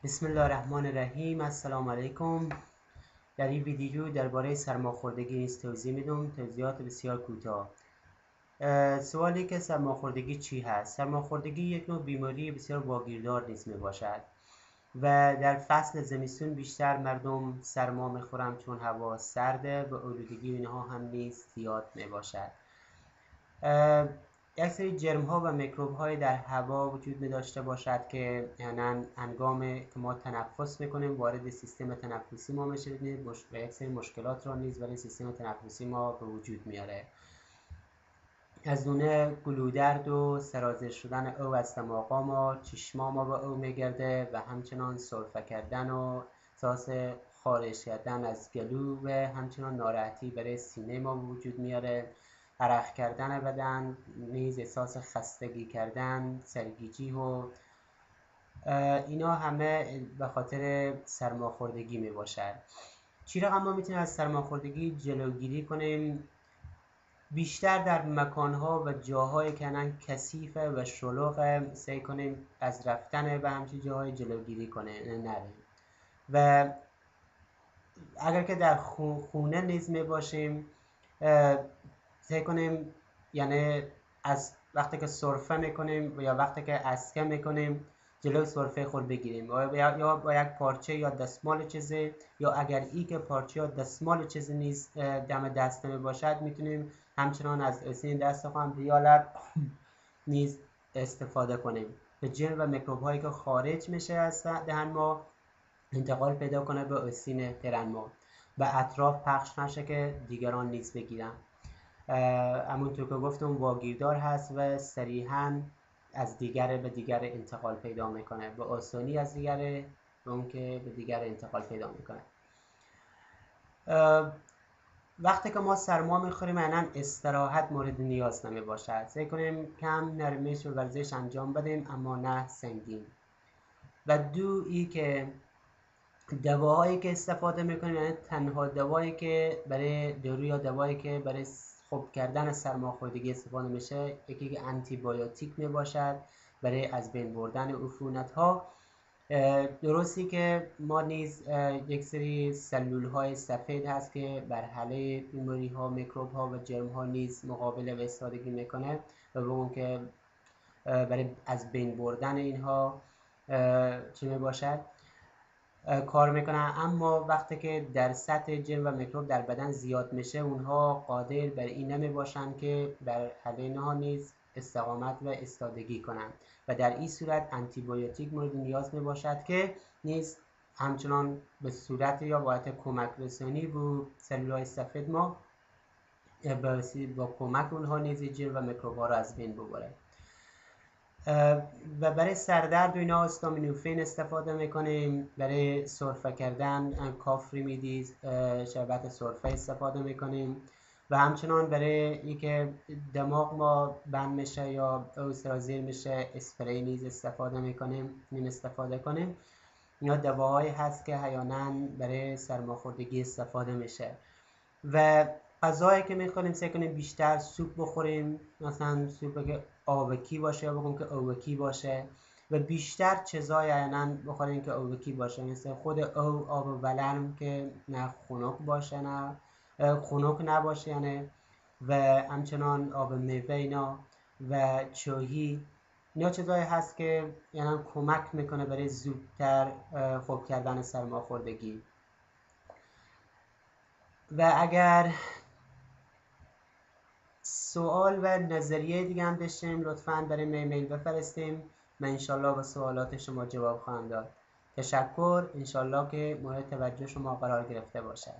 بسم الله الرحمن الرحیم. السلام علیکم. در این ویدیو درباره سرماخوردگی نیز توضیح میدم. توضیحات بسیار کوتاه. سوالی که سرماخوردگی چی هست؟ سرماخوردگی یک نوع بیماری بسیار واگیردار نیز می باشد و در فصل زمستون بیشتر مردم سرما میخورند چون هوا سرده و آلودگی اینها هم نیز زیاد می باشد. یک سری جرم ها و میکروب های در هوا وجود می داشته باشد که یعنی هنگام که ما تنفس میکنیم وارد سیستم تنفسی ما میشه و یک سری مشکلات را نیز برای سیستم تنفسی ما به وجود میاره. از دونه گلودرد و سرازیر شدن او از دماغ ما، چشما ما به او میگرده و همچنان سرفه کردن و احساس خارش کردن از گلو و همچنان ناراحتی برای سینه ما به وجود میاره. عرق کردن بدن نیز، احساس خستگی کردن، سرگیجی و اینا همه به خاطر سرماخوردگی می باشد. چی را ما میتونیم از سرماخوردگی جلوگیری کنیم؟ بیشتر در مکانها و جاهایی که کثیفه و شلوغه سعی کنیم از رفتن به همچین جاهای جلوگیری نریم. و اگر که در خونه نیز می باشیم سعی کنیم یعنی از وقتی که سرفه میکنیم یا وقتی که اسکه میکنیم جلوی سرفه خود بگیریم یا با یک پارچه یا دستمال چیزی، یا اگر ای که پارچه یا دستمال چیزی نیست دم دست می باشد میتونیم همچنان از آستین دست خود یا لب نیز استفاده کنیم به جرم و میکروب هایی که خارج میشه از دهن ما انتقال پیدا کنه به آستین ترن ما و اطراف پخش نشه که دیگران نیز بگیرن. همونطور که گفتم واگیردار هست و صریحاً از دیگر به دیگر انتقال پیدا میکنه، به آسانی از دیگر به اون که به دیگر انتقال پیدا میکنه. وقتی که ما سرما میخوریم یعنی استراحت مورد نیاز نمی باشد. سعی کنیم کم نرمش و ورزش انجام بدیم اما نه سنگین. و ای که دواهایی که استفاده میکنیم یعنی تنها دوایی که برای دارو یا دوایی که برای خوب کردن سرماخوردگی استفاده میشه یکی که آنتی بیوتیک می باشد برای از بین بردن عفونت ها. درستی که ما نیز یک سری سلول های سفید هست که بر حله بیماری ها، میکروب ها و جرم ها نیز مقابله و ایستادگی میکنه و به اون که برای از بین بردن اینها چی می باشد کار میکنن. اما وقتی که در سطح جرم و میکروب در بدن زیاد میشه اونها قادر بر این نمی باشن که بر حل اینها نیز استقامت و استادگی کنند و در این صورت آنتی بیوتیک مورد نیاز می باشد که نیز همچنان به صورت یا باید کمک رسانی به سلولهای سفید ما با کمک اونها نیز جرم و میکروب ها را از بین ببره. و برای سردرد و اینا استامینوفن استفاده میکنیم. برای سرفه کردن کاف ریمیدیز شربت سرفه استفاده میکنیم و همچنان برای اینکه دماغ ما بند میشه یا سرازیر میشه اسپری نیز استفاده کنیم. اینا دواهایی هست که احیانا برای سرماخوردگی استفاده میشه. و غذایی که میخوریم سعی کنیم بیشتر سوپ بخوریم، مثلا سوپ که آبکی باشه یا بگم که آبکی باشه و بیشتر چیزای یعنی بخوریم که آبکی باشه، مثل خود آب ولرم که نه خنک باشه نه خنک نباشه یعنی، و همچنان آب میوه اینا و چایی. اینا چیزایی هست که یعنی کمک میکنه برای زودتر خوب کردن سرماخوردگی. و اگر سوال و نظریه دیگه هم داشتیم لطفاً برای ایمیل بفرستیم. من انشالله به سوالات شما جواب خواهم داد. تشکر. انشالله که مورد توجه شما قرار گرفته باشه.